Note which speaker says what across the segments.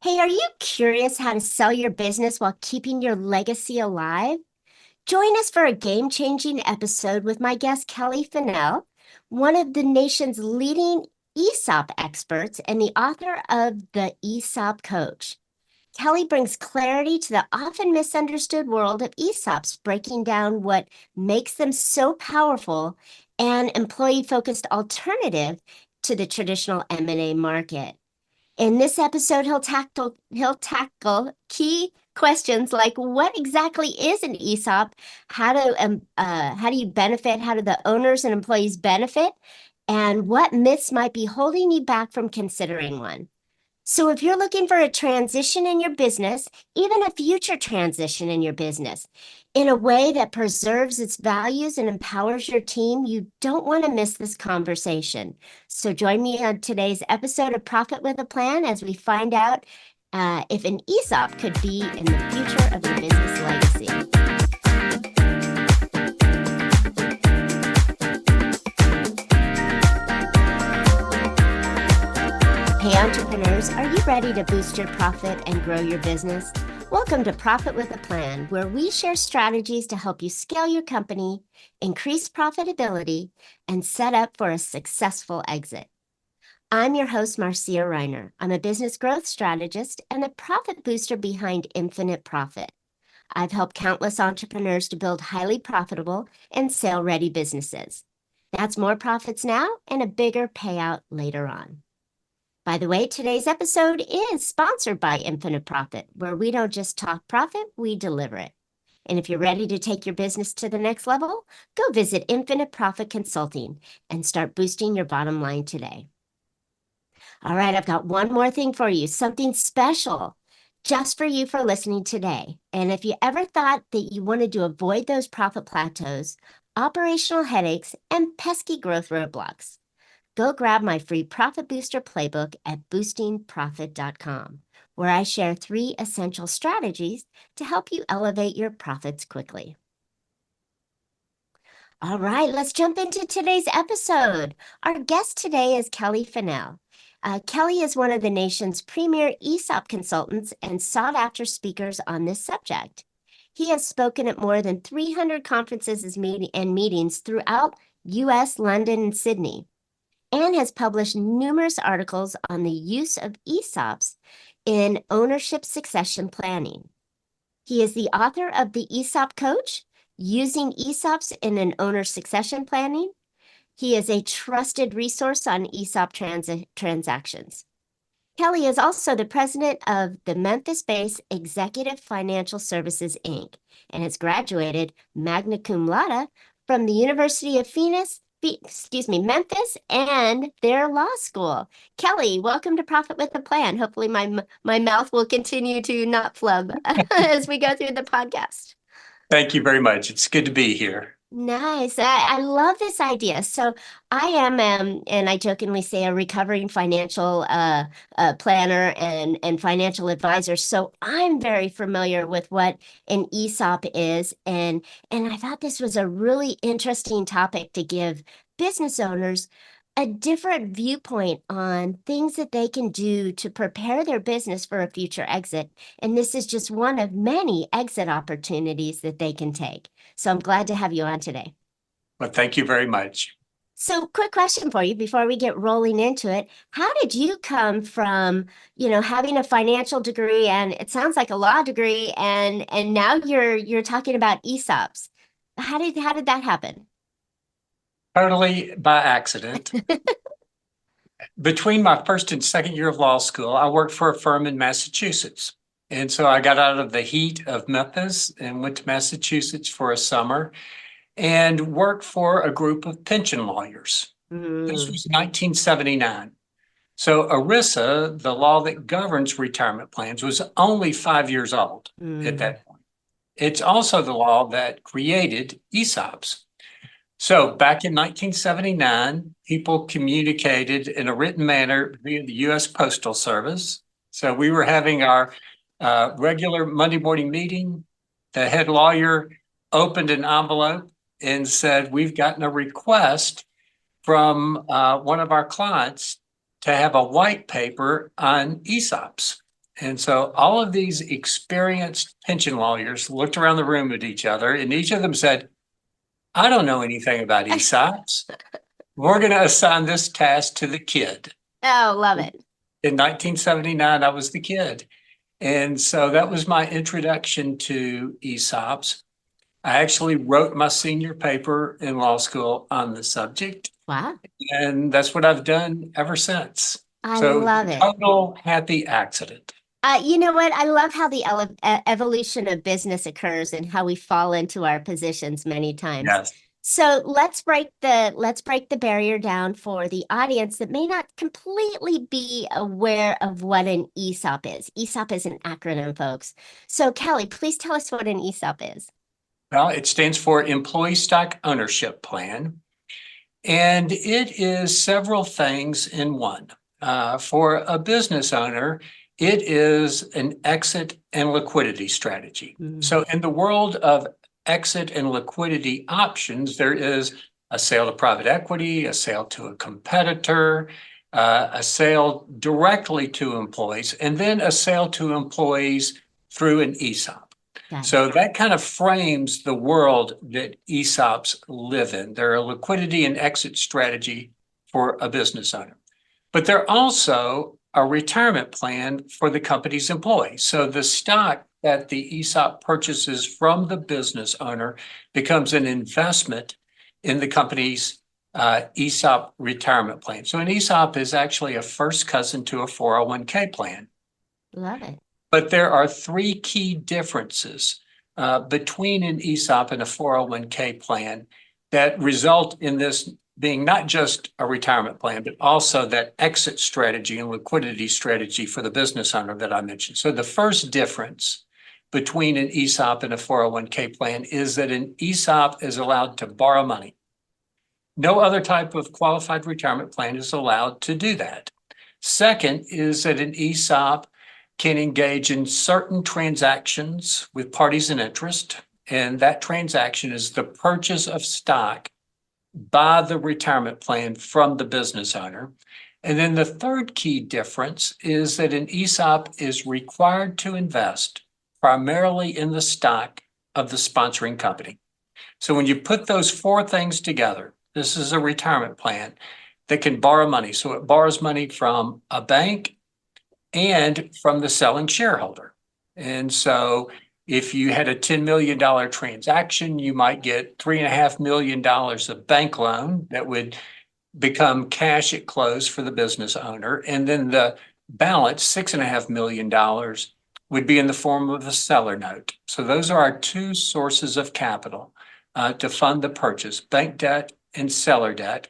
Speaker 1: Hey, are you curious how to sell your business while keeping your legacy alive? Join us for a game-changing episode with my guest, Kelly Finnell, one of the nation's leading ESOP experts and the author of the ESOP Coach. Kelly brings clarity to the often misunderstood world of ESOPs, breaking down what makes them so powerful and employee-focused alternative to the traditional M&A market. In this episode, he'll tackle key questions like what exactly is an ESOP? How do you benefit? How do the owners and employees benefit? And what myths might be holding you back from considering one? So if you're looking for a transition in your business, even a future transition in your business, in a way that preserves its values and empowers your team, you don't want to miss this conversation. So join me on today's episode of Profit with a Plan as we find out if an ESOP could be in the future of your business legacy. Hey, entrepreneurs, are you ready to boost your profit and grow your business? Welcome to Profit with a Plan, where we share strategies to help you scale your company, increase profitability, and set up for a successful exit. I'm your host, Marcia Riner. I'm a business growth strategist and the profit booster behind Infinite Profit. I've helped countless entrepreneurs to build highly profitable and sale-ready businesses. That's more profits now and a bigger payout later on. By the way, today's episode is sponsored by Infinite Profit, where we don't just talk profit, we deliver it. And if you're ready to take your business to the next level, go visit Infinite Profit Consulting and start boosting your bottom line today. All right, I've got one more thing for you, something special just for you for listening today. And if you ever thought that you wanted to avoid those profit plateaus, operational headaches, and pesky growth roadblocks, go grab my free Profit Booster Playbook at boostingprofit.com, where I share 3 essential strategies to help you elevate your profits quickly. All right, let's jump into today's episode. Our guest today is Kelly Finnell. Kelly is one of the nation's premier ESOP consultants and sought-after speakers on this subject. He has spoken at more than 300 conferences and meetings throughout U.S., London, and Sydney, and has published numerous articles on the use of ESOPs in ownership succession planning. He is the author of the ESOP Coach, Using ESOPs in an Owner Succession Planning. He is a trusted resource on ESOP transactions. Kelly is also the president of the Memphis-based Executive Financial Services, Inc., and has graduated magna cum laude from the University of Memphis and their law school. Kelly, welcome to Profit with a Plan. Hopefully my mouth will continue to not flub as we go through the podcast.
Speaker 2: Thank you very much. It's good to be here.
Speaker 1: Nice. I love this idea. So I am, and I jokingly say, a recovering financial planner and financial advisor. So I'm very familiar with what an ESOP is, and I thought this was a really interesting topic to give business owners a different viewpoint on things that they can do to prepare their business for a future exit. And this is just one of many exit opportunities that they can take. So I'm glad to have you on today.
Speaker 2: Well, thank you very much.
Speaker 1: So quick question for you before we get rolling into it. How did you come from, having a financial degree, and it sounds like a law degree, and now you're talking about ESOPs? How did that happen?
Speaker 2: Totally by accident. Between my first and second year of law school, I worked for a firm in Massachusetts. And so I got out of the heat of Memphis and went to Massachusetts for a summer and worked for a group of pension lawyers. This was 1979. So ERISA, the law that governs retirement plans, was only 5 years old at that point. It's also the law that created ESOPs. So back in 1979, people communicated in a written manner via the U.S. Postal Service. So we were having our regular Monday morning meeting. The head lawyer opened an envelope and said, "We've gotten a request from one of our clients to have a white paper on ESOPs." And so all of these experienced pension lawyers looked around the room at each other, and each of them said, I don't know anything about ESOPs. We're going to assign this task to the kid.
Speaker 1: Oh, love it.
Speaker 2: In 1979, I was the kid. And so that was my introduction to ESOPs. I actually wrote my senior paper in law school on the subject.
Speaker 1: Wow.
Speaker 2: And that's what I've done ever since.
Speaker 1: I
Speaker 2: So
Speaker 1: love it.
Speaker 2: total happy accident.
Speaker 1: You know what? I love how the evolution of business occurs and how we fall into our positions many times.
Speaker 2: Yes.
Speaker 1: So let's break the barrier down for the audience that may not completely be aware of what an ESOP is. ESOP is an acronym, folks. So Kelly, please tell us what an ESOP is.
Speaker 2: Well, it stands for Employee Stock Ownership Plan. And it is several things in one. For a business owner, it is an exit and liquidity strategy. So in the world of exit and liquidity options, there is a sale to private equity, a sale to a competitor, a sale directly to employees, and then a sale to employees through an ESOP. So that kind of frames the world that ESOPs live in. They're a liquidity and exit strategy for a business owner. But they're also a retirement plan for the company's employees. So the stock that the ESOP purchases from the business owner becomes an investment in the company's ESOP retirement plan. So an ESOP is actually a first cousin to a 401k plan.
Speaker 1: Love it.
Speaker 2: But there are three key differences between an ESOP and a 401k plan that result in this being not just a retirement plan, but also that exit strategy and liquidity strategy for the business owner that I mentioned. So the first difference between an ESOP and a 401k plan is that an ESOP is allowed to borrow money. No other type of qualified retirement plan is allowed to do that. Second is that an ESOP can engage in certain transactions with parties in interest, and that transaction is the purchase of stock by the retirement plan from the business owner. And then the third key difference is that an ESOP is required to invest primarily in the stock of the sponsoring company. So when you put those four things together, this is a retirement plan that can borrow money. So it borrows money from a bank and from the selling shareholder. And so if you had a $10 million transaction, you might get $3.5 million of bank loan that would become cash at close for the business owner. And then the balance, $6.5 million, would be in the form of a seller note. So those are our two sources of capital to fund the purchase, bank debt and seller debt.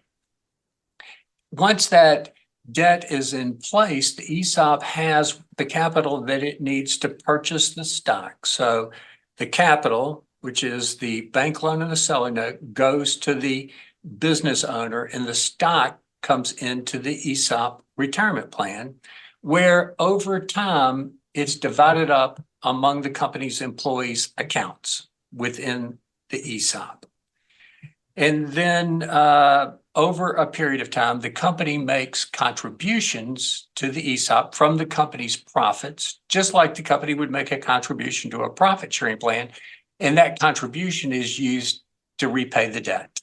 Speaker 2: Once that debt is in place, the ESOP has the capital that it needs to purchase the stock. So the capital, which is the bank loan and the seller note, goes to the business owner, and the stock comes into the ESOP retirement plan, where over time it's divided up among the company's employees' accounts within the ESOP. And then over a period of time, the company makes contributions to the ESOP from the company's profits, just like the company would make a contribution to a profit sharing plan. And that contribution is used to repay the debt.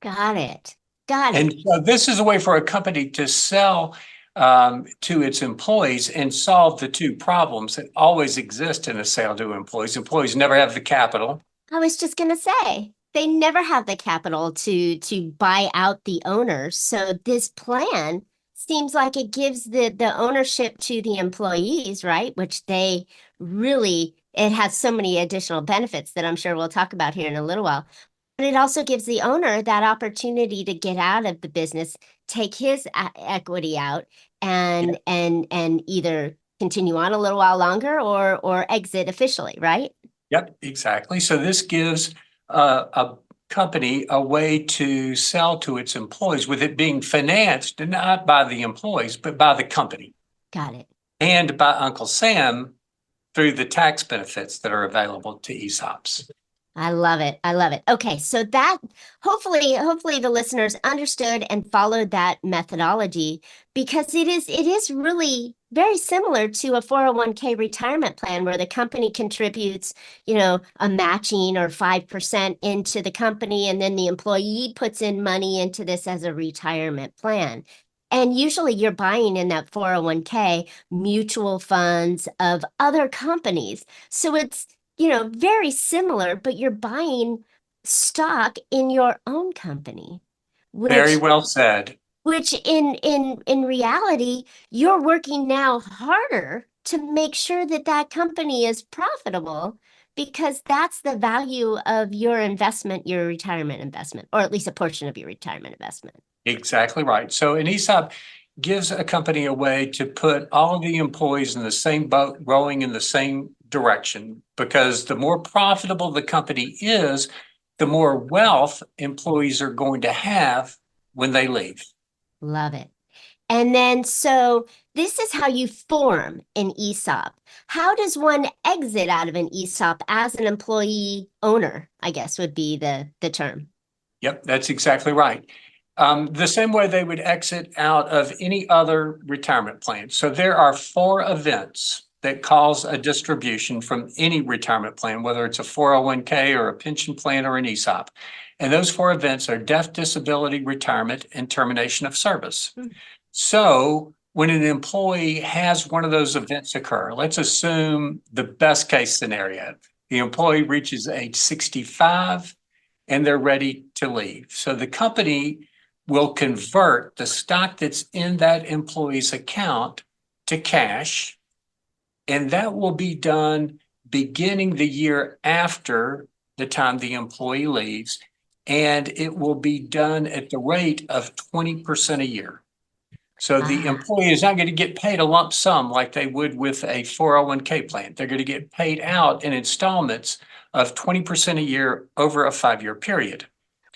Speaker 1: Got it. Got it.
Speaker 2: And so this is a way for a company to sell to its employees and solve the two problems that always exist in a sale to employees. Employees never have the capital.
Speaker 1: I was just going to say, they never have the capital to buy out the owners. So this plan seems like it gives the ownership to the employees, right? Which they really, it has so many additional benefits that I'm sure we'll talk about here in a little while. But it also gives the owner that opportunity to get out of the business, take his equity out, and either continue on a little while longer or exit officially, right?
Speaker 2: Yep, exactly. So this gives a company a way to sell to its employees with it being financed not by the employees, but by the company.
Speaker 1: Got it.
Speaker 2: And by Uncle Sam through the tax benefits that are available to ESOPs.
Speaker 1: I love it. I love it. Okay, so that hopefully the listeners understood and followed that methodology, because it is really very similar to a 401k retirement plan where the company contributes, a matching or 5% into the company, and then the employee puts in money into this as a retirement plan. And usually you're buying in that 401k mutual funds of other companies. So it's, very similar, but you're buying stock in your own company,
Speaker 2: Very
Speaker 1: which
Speaker 2: well said.
Speaker 1: in reality, you're working now harder to make sure that that company is profitable because that's the value of your investment, your retirement investment, or at least a portion of your retirement investment.
Speaker 2: Exactly right. So an ESOP gives a company a way to put all of the employees in the same boat, rowing in the same direction, because the more profitable the company is, the more wealth employees are going to have when they leave.
Speaker 1: Love it. And then, so this is how you form an ESOP. How does one exit out of an ESOP as an employee owner, I guess would be the term.
Speaker 2: Yep, that's exactly right. The same way they would exit out of any other retirement plan. So there are 4 events that cause a distribution from any retirement plan, whether it's a 401k or a pension plan or an ESOP. And those 4 events are death, disability, retirement, and termination of service. So when an employee has one of those events occur, let's assume the best case scenario, the employee reaches age 65 and they're ready to leave. So the company will convert the stock that's in that employee's account to cash, and that will be done beginning the year after the time the employee leaves, and it will be done at the rate of 20% a year. So the employee is not going to get paid a lump sum like they would with a 401k plan. They're going to get paid out in installments of 20% a year over a 5-year period.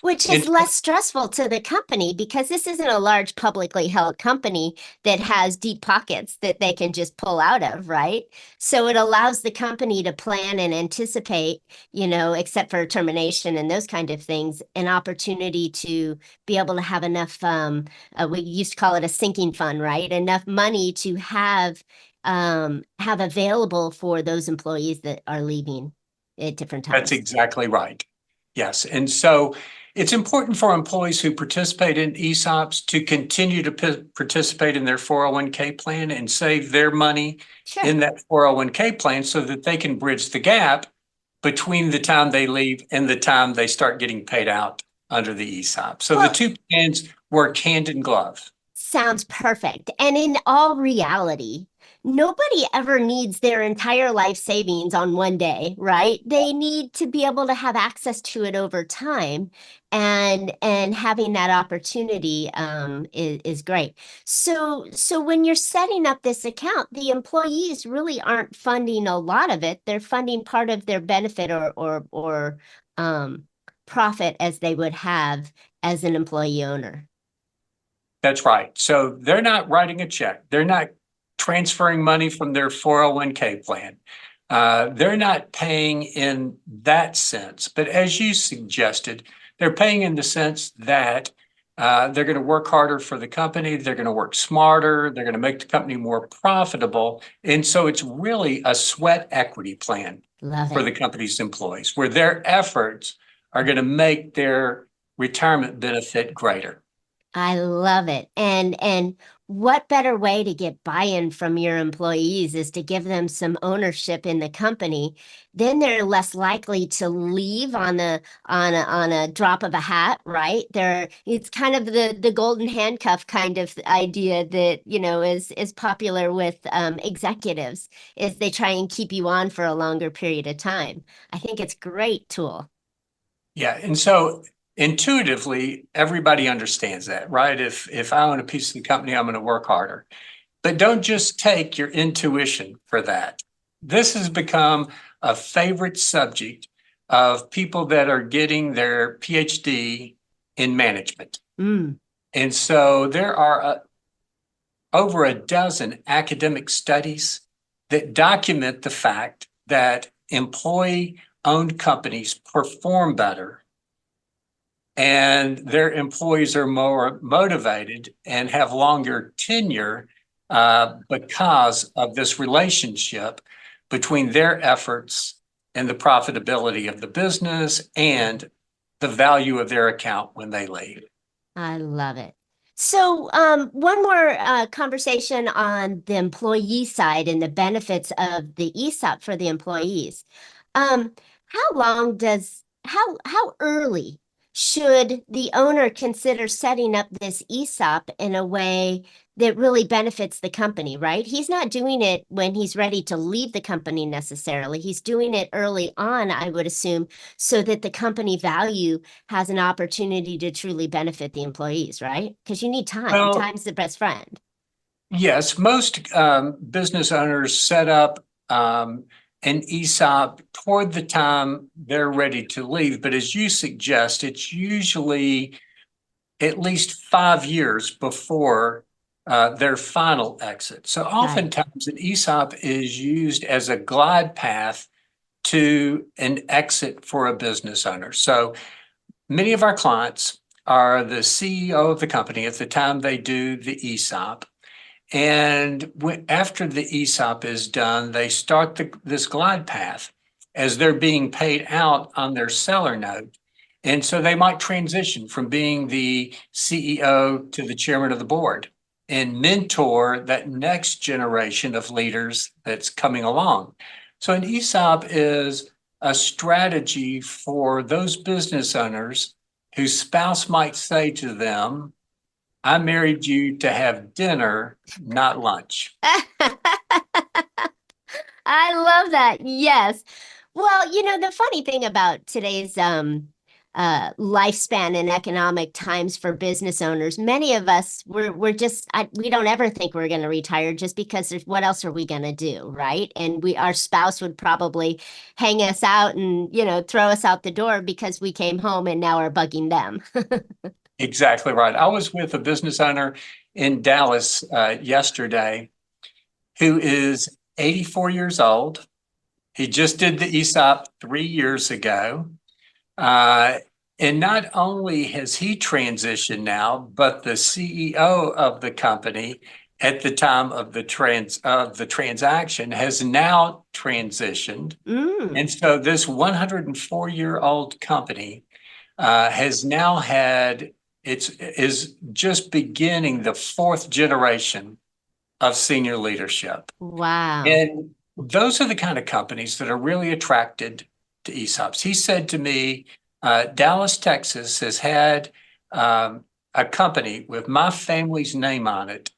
Speaker 1: Which is less stressful to the company because this isn't a large publicly held company that has deep pockets that they can just pull out of, right? So it allows the company to plan and anticipate, except for termination and those kind of things, an opportunity to be able to have enough, we used to call it a sinking fund, right? Enough money to have available for those employees that are leaving at different times.
Speaker 2: That's exactly right. Yes. And so it's important for employees who participate in ESOPs to continue to participate in their 401k plan and save their money in that 401k plan so that they can bridge the gap between the time they leave and the time they start getting paid out under the ESOP. So the two plans work hand in glove.
Speaker 1: Sounds perfect. And in all reality, nobody ever needs their entire life savings on one day, right? They need to be able to have access to it over time, and having that opportunity is great. So when you're setting up this account, the employees really aren't funding a lot of it. They're funding part of their benefit or profit as they would have as an employee owner.
Speaker 2: That's right. So they're not writing a check. They're not transferring money from their 401k plan. They're not paying in that sense. But as you suggested, they're paying in the sense that they're going to work harder for the company. They're going to work smarter. They're going to make the company more profitable. And so it's really a sweat equity plan for the company's employees, where their efforts are going to make their retirement benefit greater.
Speaker 1: I love it. And what better way to get buy-in from your employees is to give them some ownership in the company. Then they're less likely to leave on a drop of a hat, right? It's kind of the golden handcuff kind of idea that, is popular with executives, is they try and keep you on for a longer period of time. I think it's a great tool.
Speaker 2: Yeah, and so intuitively, everybody understands that, right? If I own a piece of the company, I'm going to work harder. But don't just take your intuition for that. This has become a favorite subject of people that are getting their PhD in management. And so there are over a dozen academic studies that document the fact that employee-owned companies perform better and their employees are more motivated and have longer tenure because of this relationship between their efforts and the profitability of the business and the value of their account when they leave.
Speaker 1: I love it. So, one more conversation on the employee side and the benefits of the ESOP for the employees. How long does how early should the owner consider setting up this ESOP in a way that really benefits the company, right? He's not doing it when he's ready to leave the company necessarily. He's doing it early on, I would assume, so that the company value has an opportunity to truly benefit the employees, right? Because you need time.
Speaker 2: Well,
Speaker 1: Time's the best friend.
Speaker 2: yes, most business owners set up an ESOP toward the time they're ready to leave. But as you suggest, it's usually at least 5 years before their final exit. So oftentimes an ESOP is used as a glide path to an exit for a business owner. So many of our clients are the CEO of the company at the time they do the ESOP. And after the ESOP is done, they start this glide path as they're being paid out on their seller note. And so they might transition from being the CEO to the chairman of the board and mentor that next generation of leaders that's coming along. So an ESOP is a strategy for those business owners whose spouse might say to them, I married you to have dinner, not lunch.
Speaker 1: I love that. Yes. Well, the funny thing about today's lifespan and economic times for business owners, many of us we're just we don't ever think we're going to retire just because what else are we going to do, right? And our spouse would probably hang us out and throw us out the door because we came home and now are bugging them.
Speaker 2: Exactly right. I was with a business owner in Dallas yesterday who is 84 years old. He just did the ESOP 3 years ago. And not only has he transitioned now, but the CEO of the company at the time of the transaction has now transitioned. And so this 104-year-old company has now is just beginning the fourth generation of senior leadership.
Speaker 1: Wow.
Speaker 2: And those are the kind of companies that are really attracted to ESOPs. He said to me, Dallas, Texas has had a company with my family's name on it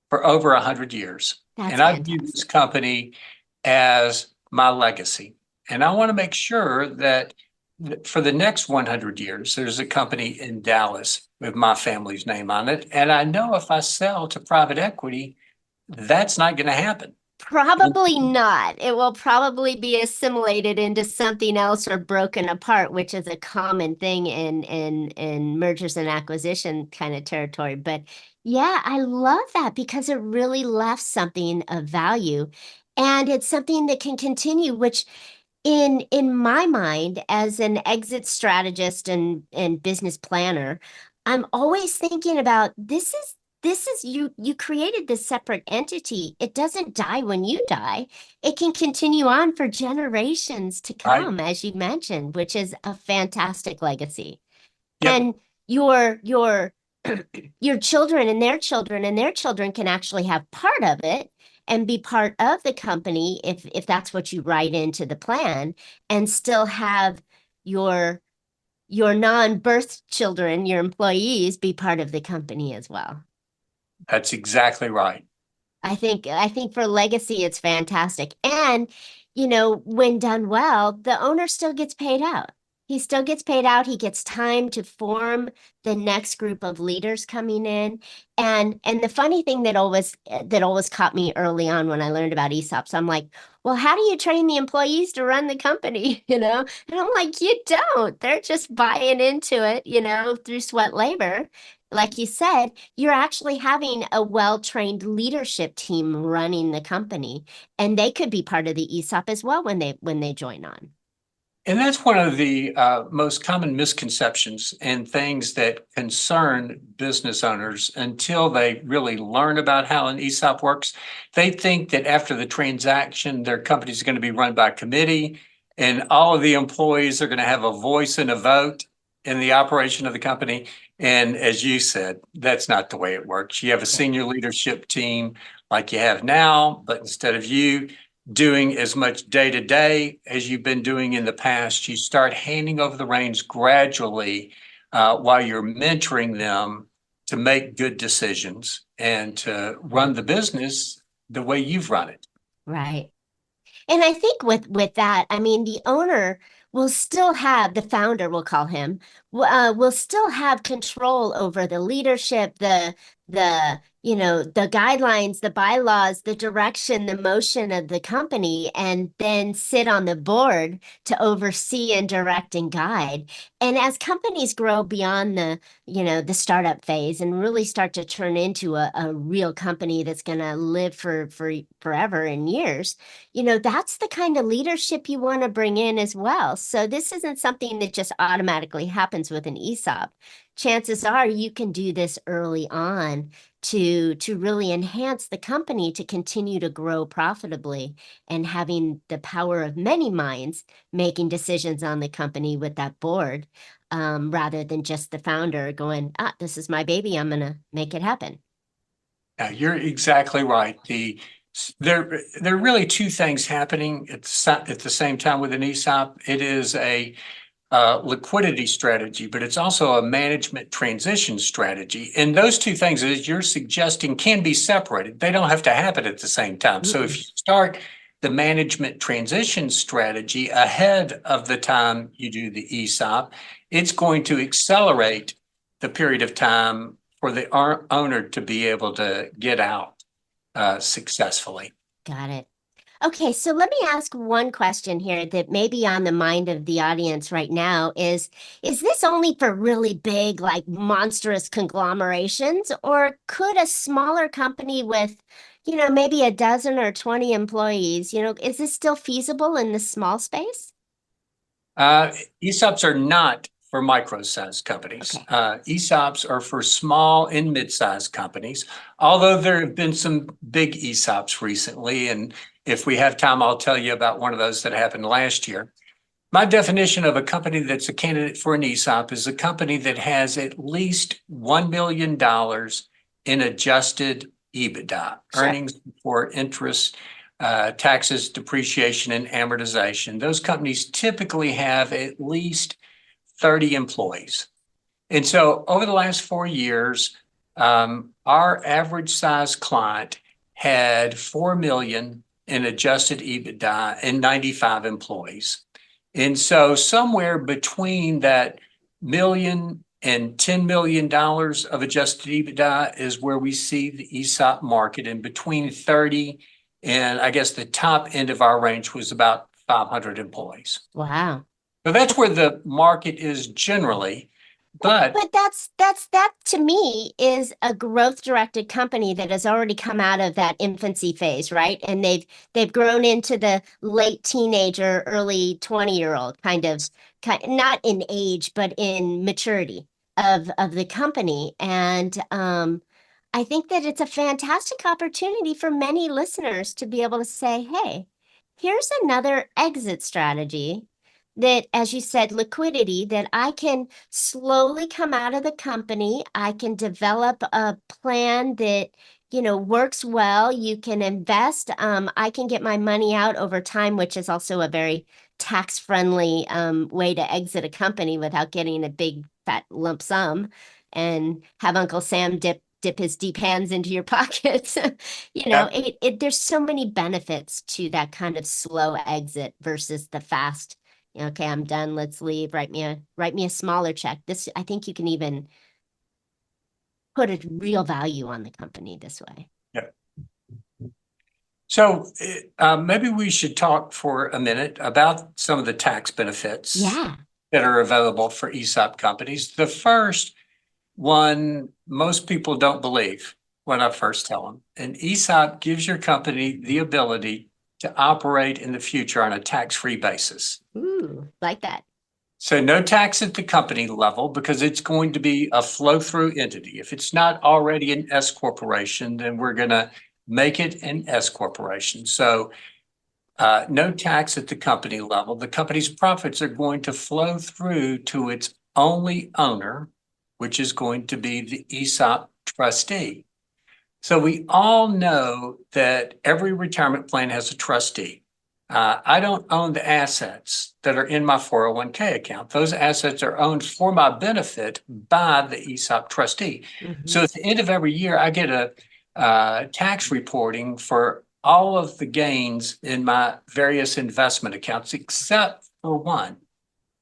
Speaker 2: for over 100 years.
Speaker 1: That's
Speaker 2: and I view this company as my legacy. And I want to make sure that for the next 100 years, there's a company in Dallas with my family's name on it. And I know if I sell to private equity, that's not going to happen.
Speaker 1: Probably not. It will probably be assimilated into something else or broken apart, which is a common thing in mergers and acquisition kind of territory. But yeah, I love that because it really left something of value. And it's something that can continue, which in my mind, as an exit strategist and business planner, I'm always thinking about this is you created this separate entity. It doesn't die when you die. It can continue on for generations to come, as you mentioned, which is a fantastic legacy.
Speaker 2: Yep.
Speaker 1: And your your children and their children and their children can actually have part of it and be part of the company if that's what you write into the plan, and still have your non-birth children, your employees, be part of the company as well.
Speaker 2: That's exactly right.
Speaker 1: I think for legacy, it's fantastic. And, when done well, the owner still gets paid out. He still gets paid out. He gets time to form the next group of leaders coming in. And the funny thing that always caught me early on when I learned about ESOPs, I'm like, well, how do you train the employees to run the company? And I'm like, you don't. They're just buying into it, through sweat labor. Like you said, you're actually having a well-trained leadership team running the company, and they could be part of the ESOP as well when they join on.
Speaker 2: And that's one of the most common misconceptions and things that concern business owners until they really learn about how an ESOP works. They think that after the transaction, their company is going to be run by committee and all of the employees are going to have a voice and a vote in the operation of the company. And as you said, that's not the way it works. You have a senior leadership team like you have now, but instead of you doing as much day to day as you've been doing in the past, you start handing over the reins gradually while you're mentoring them to make good decisions and to run the business the way you've run it.
Speaker 1: Right. And I think with that, I mean, the owner will still have, the founder, we'll call him, will still have control over the leadership, the guidelines, the bylaws, the direction, the motion of the company, and then sit on the board to oversee and direct and guide. And as companies grow beyond the startup phase and really start to turn into a real company that's going to live for forever and years, that's the kind of leadership you want to bring in as well. So this isn't something that just automatically happens with an ESOP. Chances are you can do this early on to really enhance the company to continue to grow profitably and having the power of many minds making decisions on the company with that board, rather than just the founder going, this is my baby, I'm going to make it happen.
Speaker 2: Yeah, you're exactly right. There are really two things happening at the same time with an ESOP. It is a liquidity strategy, but it's also a management transition strategy. And those two things, as you're suggesting, can be separated. They don't have to happen at the same time. Mm-hmm. So if you start the management transition strategy ahead of the time you do the ESOP, it's going to accelerate the period of time for the owner to be able to get out successfully.
Speaker 1: Got it. Okay, so let me ask one question here that may be on the mind of the audience right now is this only for really big, like monstrous conglomerations, or could a smaller company with, maybe a dozen or 20 employees, is this still feasible in the small space?
Speaker 2: ESOPs are not for micro-sized companies. Okay. ESOPs are for small and mid-sized companies, although there have been some big ESOPs recently. And if we have time, I'll tell you about one of those that happened last year. My definition of a company that's a candidate for an ESOP is a company that has at least $1 million in adjusted EBITDA, sure. Earnings before interest, taxes, depreciation, and amortization. Those companies typically have at least 30 employees. And so over the last 4 years, our average size client had 4 million in adjusted EBITDA and 95 employees. And so somewhere between that million and $10 million of adjusted EBITDA is where we see the ESOP market, and between 30 and I guess the top end of our range was about 500 employees.
Speaker 1: Wow.
Speaker 2: So that's where the market is generally. But
Speaker 1: that to me is a growth directed company that has already come out of that infancy phase, right? And they've grown into the late teenager, early 20-year-old kind of not in age, but in maturity of the company. And I think that it's a fantastic opportunity for many listeners to be able to say, hey, here's another exit strategy that, as you said, liquidity, that I can slowly come out of the company. I can develop a plan that, works well. You can invest. I can get my money out over time, which is also a very tax-friendly way to exit a company without getting a big fat lump sum and have Uncle Sam dip his deep hands into your pockets. There's so many benefits to that kind of slow exit versus the fast, okay, I'm done, let's leave, write me a smaller check. This, I think you can even put a real value on the company this way.
Speaker 2: Yeah. So maybe we should talk for a minute about some of the tax benefits that are available for ESOP companies. The first one, most people don't believe when I first tell them. An ESOP gives your company the ability to operate in the future on a tax-free basis.
Speaker 1: Ooh, like that.
Speaker 2: So no tax at the company level because it's going to be a flow-through entity. If it's not already an S corporation, then we're going to make it an S corporation. So no tax at the company level. The company's profits are going to flow through to its only owner, which is going to be the ESOP trustee. So we all know that every retirement plan has a trustee. I don't own the assets that are in my 401k account. Those assets are owned for my benefit by the ESOP trustee. So at the end of every year, I get a tax reporting for all of the gains in my various investment accounts, except for one,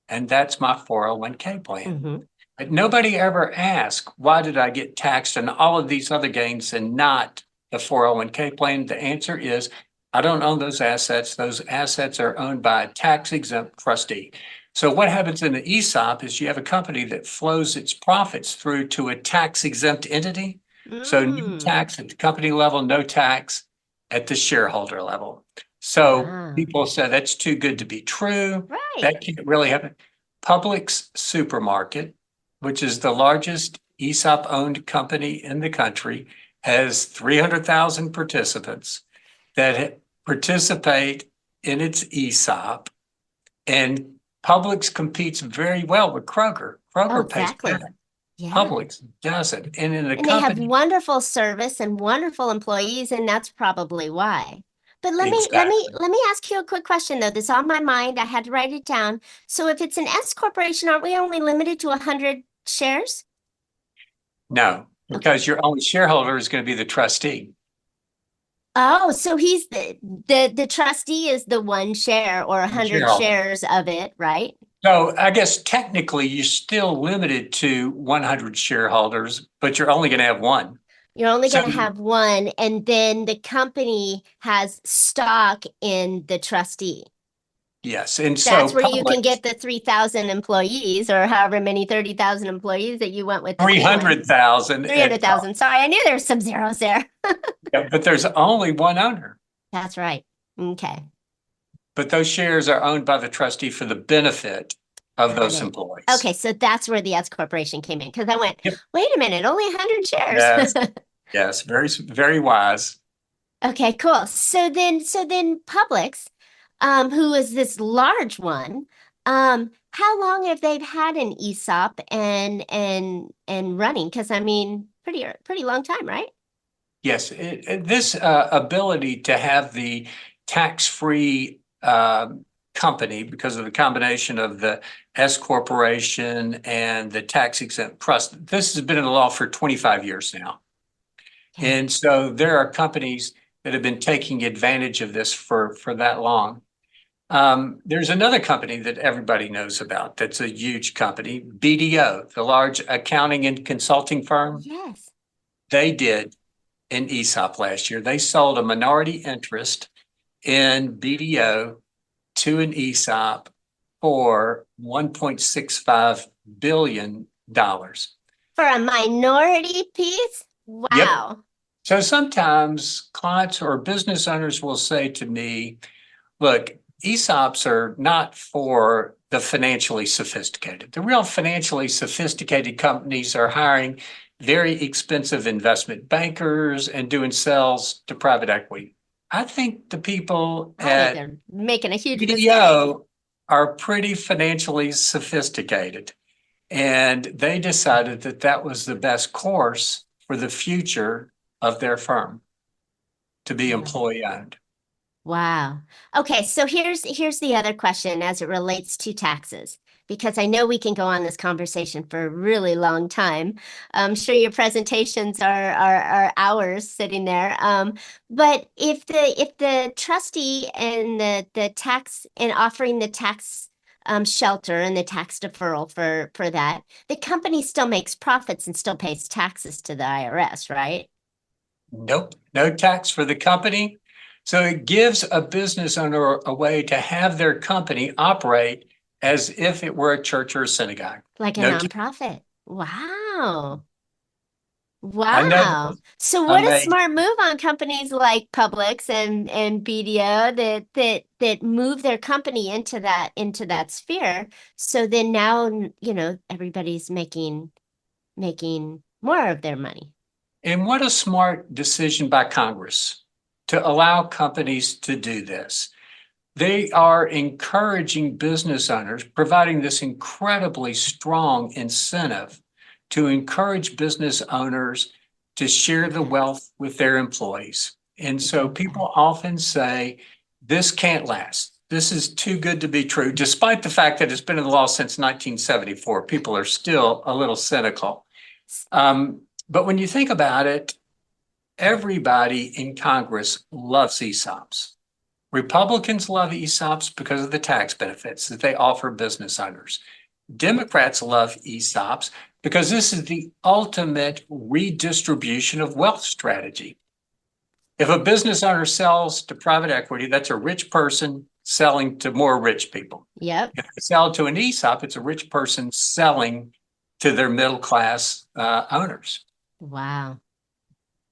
Speaker 2: and that's my 401k plan. But nobody ever asks, why did I get taxed on all of these other gains and not the 401k plan? The answer is, I don't own those assets. Those assets are owned by a tax-exempt trustee. So what happens in the ESOP is you have a company that flows its profits through to a tax-exempt entity. So no tax at the company level, no tax at the shareholder level. So people say that's too good to be true.
Speaker 1: Right.
Speaker 2: That can't really happen. Publix Supermarket, which is the largest ESOP-owned company in the country, has 300,000 participants that participate in its ESOP, and Publix competes very well with Kroger. Kroger pays that.
Speaker 1: Yeah.
Speaker 2: Publix doesn't. And in the
Speaker 1: And
Speaker 2: company,
Speaker 1: they have wonderful service and wonderful employees, and that's probably why. But let me ask you a quick question though. This is on my mind. I had to write it down. So if it's an S corporation, aren't we only limited to 100 shares?
Speaker 2: No, because your only shareholder is going to be the trustee.
Speaker 1: Oh, so he's the trustee is the one share or 100 shares of it, right?
Speaker 2: So I guess technically you're still limited to 100 shareholders, but you're only going to have one.
Speaker 1: You're only going to have one, and then the company has stock in the trustee.
Speaker 2: Yes, and so
Speaker 1: that's where you can get the 3,000 employees or however many 30,000 employees that you went with.
Speaker 2: 300,000.
Speaker 1: 300,000. Sorry, I knew there were some zeros there.
Speaker 2: Yeah, but there's only one owner.
Speaker 1: That's right. Okay.
Speaker 2: But those shares are owned by the trustee for the benefit of those employees.
Speaker 1: Okay, so that's where the S corporation came in because I went, wait a minute, only 100 shares.
Speaker 2: Yes, yes, very, very wise.
Speaker 1: Okay, cool. So then Publix, who is this large one, how long have they had an ESOP and running? Because I mean, pretty long time, right?
Speaker 2: Yes, this ability to have the tax-free company because of the combination of the S corporation and the tax-exempt trust. This has been in the law for 25 years now. Okay. And so there are companies that have been taking advantage of this for that long. There's another company that everybody knows about that's a huge company, BDO, the large accounting and consulting firm.
Speaker 1: Yes.
Speaker 2: They did an ESOP last year. They sold a minority interest in BDO to an ESOP for $1.65 billion.
Speaker 1: For a minority piece? Wow.
Speaker 2: Yep. So sometimes clients or business owners will say to me, look, ESOPs are not for the financially sophisticated. The real financially sophisticated companies are hiring very expensive investment bankers and doing sales to private equity. I think the people at
Speaker 1: they're making a huge
Speaker 2: BDO are pretty financially sophisticated, and they decided that that was the best course for the future of their firm to be employee owned.
Speaker 1: Wow. Okay, so here's the other question as it relates to taxes, because I know we can go on this conversation for a really long time. I'm sure your presentations are hours sitting there. But if the trustee and the tax and offering the tax shelter and the tax deferral for that, the company still makes profits and still pays taxes to the IRS, right?
Speaker 2: Nope, no tax for the company. So it gives a business owner a way to have their company operate as if it were a church or a synagogue.
Speaker 1: Like a nonprofit. Wow.
Speaker 2: I know
Speaker 1: Wow. So
Speaker 2: I
Speaker 1: what a
Speaker 2: made,
Speaker 1: smart move on companies like Publix and BDO that move their company into that sphere. So then now, everybody's making more of their money.
Speaker 2: and what a smart decision by Congress to allow companies to do this. They are encouraging business owners, providing this incredibly strong incentive to encourage business owners to share the wealth with their employees. And
Speaker 1: I
Speaker 2: so
Speaker 1: love that.
Speaker 2: people often say, this can't last. This is too good to be true, despite the fact that it's been in the law since 1974. People are still a little cynical. But when you think about it, everybody in Congress loves ESOPs. Republicans love ESOPs because of the tax benefits that they offer business owners. Democrats love ESOPs because this is the ultimate redistribution of wealth strategy. If a business owner sells to private equity, that's a rich person selling to more rich people.
Speaker 1: Yep.
Speaker 2: If they sell to an ESOP, it's a rich person selling to their middle class owners.
Speaker 1: Wow.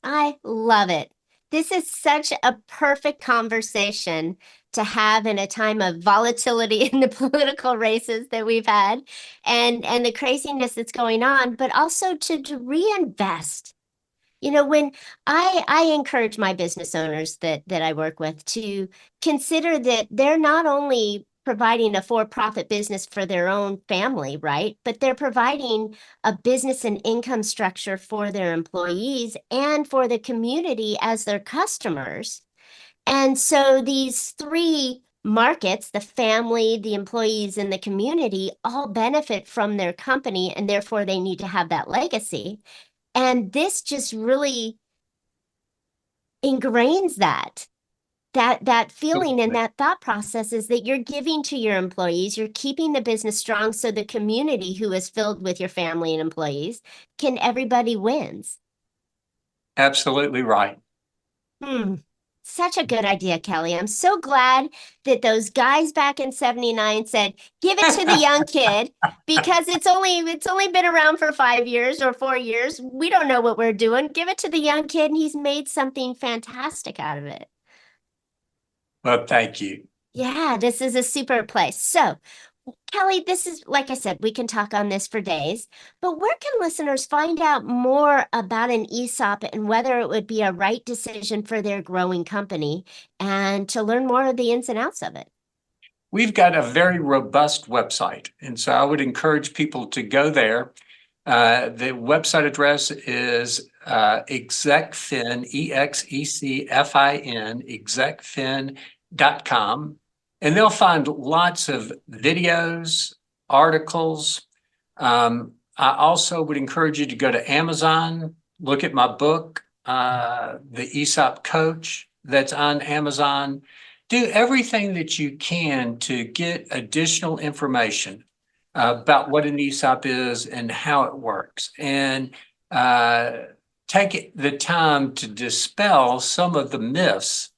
Speaker 1: I love it. This is such a perfect conversation to have in a time of volatility in the political races that we've had and the craziness that's going on, but also to reinvest. When I encourage my business owners that I work with to consider that they're not only providing a for-profit business for their own family, right? But they're providing a business and income structure for their employees and for the community as their customers. And so these three markets, the family, the employees, and the community, all benefit from their company, and therefore they need to have that legacy. And this just really ingrains that feeling and that thought process is that you're giving to your employees, you're keeping the business strong so the community who is filled with your family and employees everybody wins.
Speaker 2: Absolutely right.
Speaker 1: Hmm. Such a good idea, Kelly. I'm so glad that those guys back in 79 said, give it to the young kid because it's only been around for 5 years or 4 years. We don't know what we're doing. Give it to the young kid, and he's made something fantastic out of it.
Speaker 2: Well, thank you.
Speaker 1: Yeah, this is a super place. So, Kelly, this is, like I said, we can talk on this for days, but where can listeners find out more about an ESOP and whether it would be a right decision for their growing company and to learn more of the ins and outs of it?
Speaker 2: We've got a very robust website, and so I would encourage people to go there. The website address is execfin, EXECFIN, execfin.com, and they'll find lots of videos, articles. I also would encourage you to go to Amazon, look at my book, The ESOP Coach, that's on Amazon. Do everything that you can to get additional information about what an ESOP is and how it works. And take the time to dispel some of the myths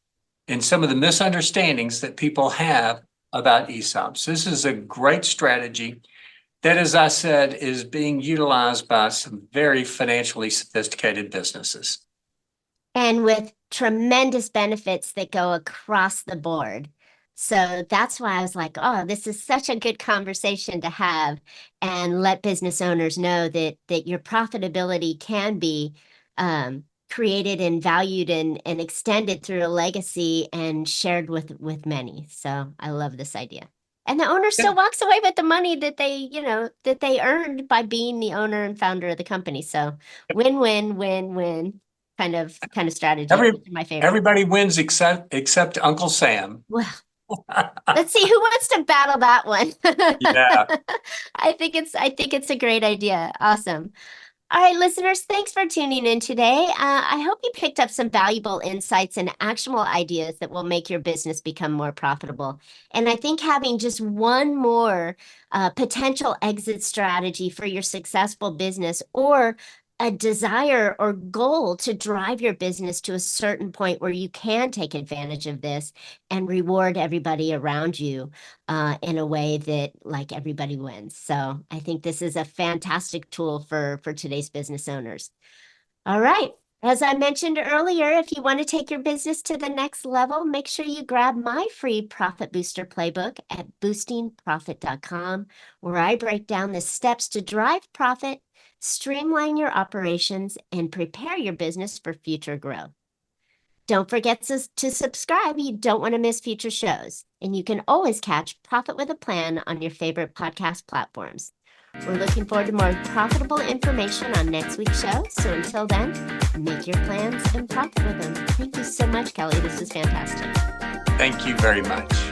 Speaker 2: and some of the misunderstandings that people have about ESOPs. This is a great strategy that, as I said, is being utilized by some very financially sophisticated businesses.
Speaker 1: And with tremendous benefits that go across the board. So that's why I was like, oh, this is such a good conversation to have and let business owners know that your profitability can be created and valued and extended through a legacy and shared with many. So I love this idea. And the owner still walks away with the money that they earned by being the owner and founder of the company. So win, win, win kind of strategy.
Speaker 2: Every
Speaker 1: Those are my favorite.
Speaker 2: everybody wins except Uncle Sam.
Speaker 1: Well, let's see who wants to battle that one.
Speaker 2: Yeah.
Speaker 1: I think it's a great idea. Awesome. All right, listeners, thanks for tuning in today. I hope you picked up some valuable insights and actionable ideas that will make your business become more profitable. And I think having just one more potential exit strategy for your successful business or a desire or goal to drive your business to a certain point where you can take advantage of this and reward everybody around you in a way that like everybody wins. So I think this is a fantastic tool for today's business owners. All right. As I mentioned earlier, if you want to take your business to the next level, make sure you grab my free Profit Booster Playbook at boostingprofit.com, where I break down the steps to drive profit, streamline your operations, and prepare your business for future growth. Don't forget to subscribe. You don't want to miss future shows. And you can always catch Profit with a Plan on your favorite podcast platforms. We're looking forward to more profitable information on next week's show. So until then, make your plans and profit with them. Thank you so much, Kelly. This is fantastic.
Speaker 2: Thank you very much.